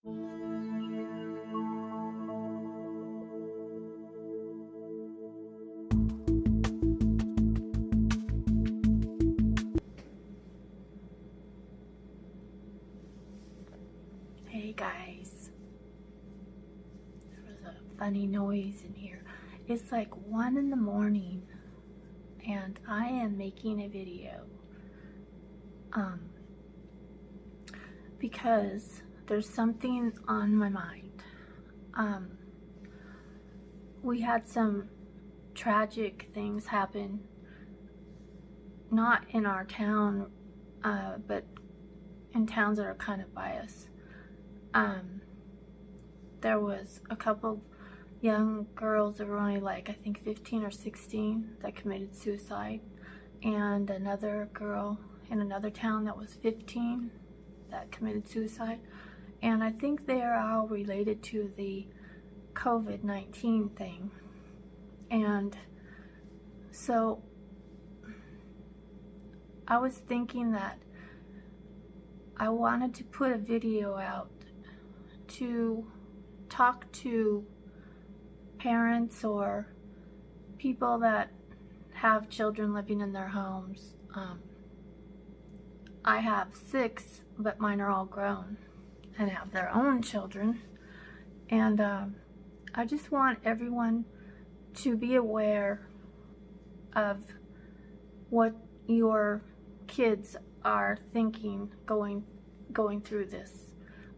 Hey guys, there's a funny noise in here. It's like 1 in the morning and I am making a video because there's something on my mind. We had some tragic things happen, not in our town, but in towns that are kind of by us. There was a couple young girls that were only like, I think 15 or 16 that committed suicide, and another girl in another town that was 15 that committed suicide. And I think they are all related to the COVID-19 thing. And so I was thinking that I wanted to put a video out to talk to parents or people that have children living in their homes. I have 6, but mine are all grown and have their own children. And I just want everyone to be aware of what your kids are thinking going through this.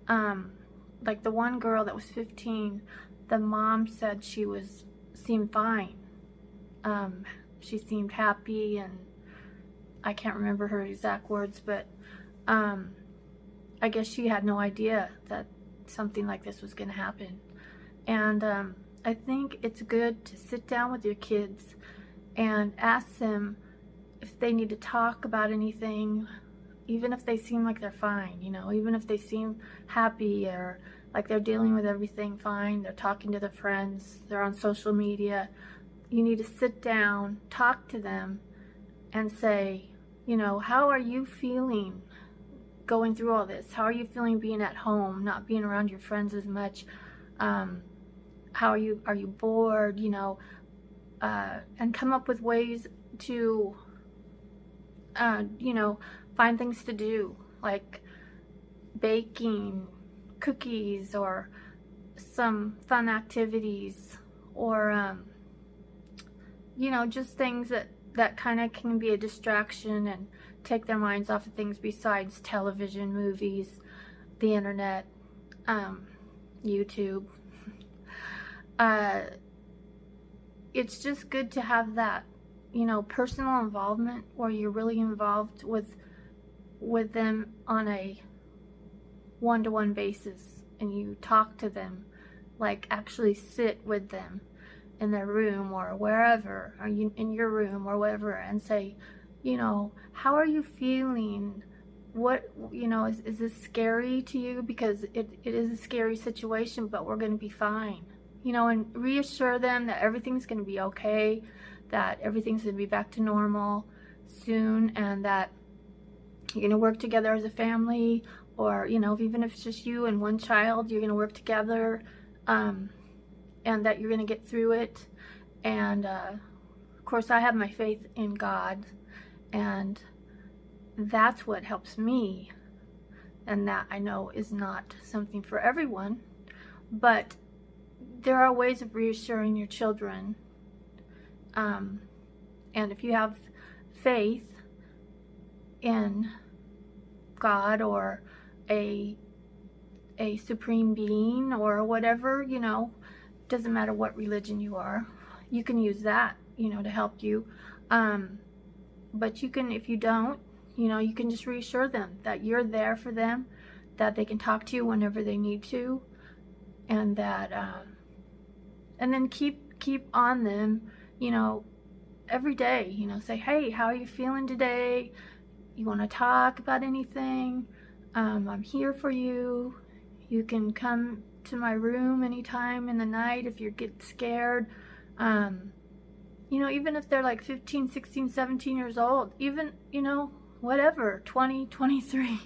Like the one girl that was 15, the mom said she seemed fine. She seemed happy, and I can't remember her exact words, but I guess she had no idea that something like this was going to happen. And I think it's good to sit down with your kids and ask them if they need to talk about anything, even if they seem like they're fine, even if they seem happy or like they're dealing with everything fine, they're talking to their friends, they're on social media. You need to sit down, talk to them, and say, how are you feeling going through all this? How are you feeling being at home, not being around your friends as much? How are you bored, and come up with ways to, find things to do, like baking, cookies, or some fun activities, or, just things that kind of can be a distraction and take their minds off of things besides television, movies, the internet, YouTube. It's just good to have that, personal involvement where you're really involved with them on a one-to-one basis, and you talk to them, like actually sit with them in their room or wherever, or in your room or whatever, and say, how are you feeling? What, is this scary to you? Because it is a scary situation, but we're going to be fine. And reassure them that everything's going to be okay, that everything's going to be back to normal soon, and that you're going to work together as a family, or, even if it's just you and one child, you're going to work together, and that you're going to get through it. And, of course, I have my faith in God, and that's what helps me, and that I know is not something for everyone, but there are ways of reassuring your children, and if you have faith in God or a supreme being or whatever, doesn't matter what religion you are, you can use that, to help you. But you can, if you don't, you can just reassure them that you're there for them, that they can talk to you whenever they need to, and that, and then keep on them, every day, say, hey, how are you feeling today? You want to talk about anything? I'm here for you. You can come to my room anytime in the night if you get scared. Even if they're like 15, 16, 17 years old, even, whatever, 20, 23,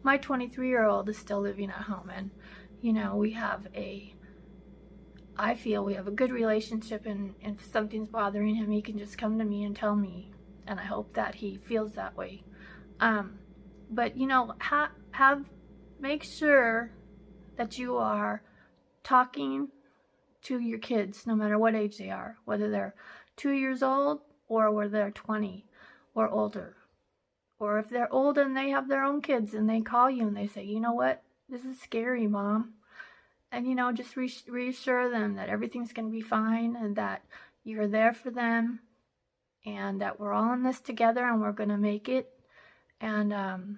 my 23-year-old is still living at home, and you know, I feel we have a good relationship, and if something's bothering him, he can just come to me and tell me, and I hope that he feels that way. But you know, make sure that you are talking to your kids, no matter what age they are, whether they're 2 years old or whether they're 20 or older. Or if they're old and they have their own kids and they call you and they say, you know what, this is scary, Mom. And you know, just reassure them that everything's going to be fine, and that you're there for them, and that we're all in this together and we're going to make it. And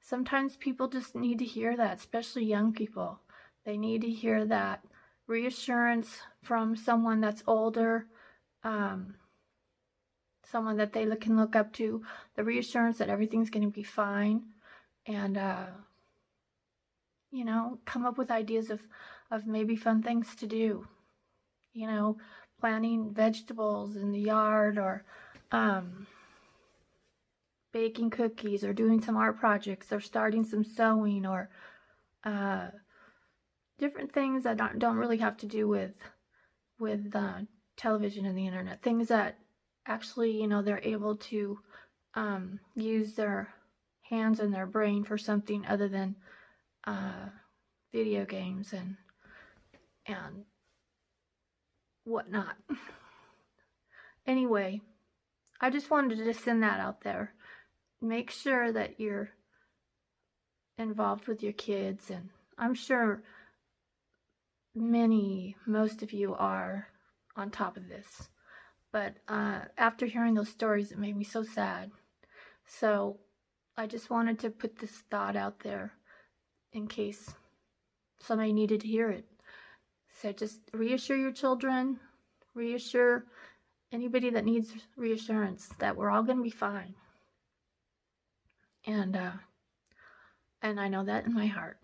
sometimes people just need to hear that, especially young people. They need to hear that reassurance from someone that's older, someone that they can look up to, the reassurance that everything's going to be fine, and you know, come up with ideas of maybe fun things to do. You know, planting vegetables in the yard, or baking cookies, or doing some art projects, or starting some sewing, or different things that don't really have to do with television and the internet. Things that actually, you know, they're able to use their hands and their brain for something other than video games and whatnot. Anyway, I just wanted to send that out there. Make sure that you're involved with your kids, and I'm sure most of you are on top of this. But after hearing those stories, it made me so sad. So I just wanted to put this thought out there in case somebody needed to hear it. So just reassure your children, reassure anybody that needs reassurance that we're all going to be fine. And I know that in my heart.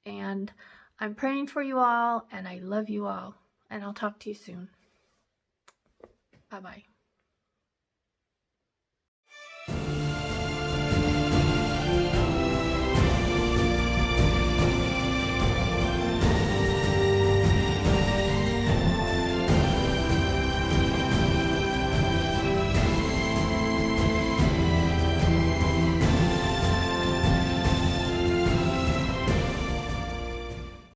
And I'm praying for you all, and I love you all. And I'll talk to you soon. Bye-bye.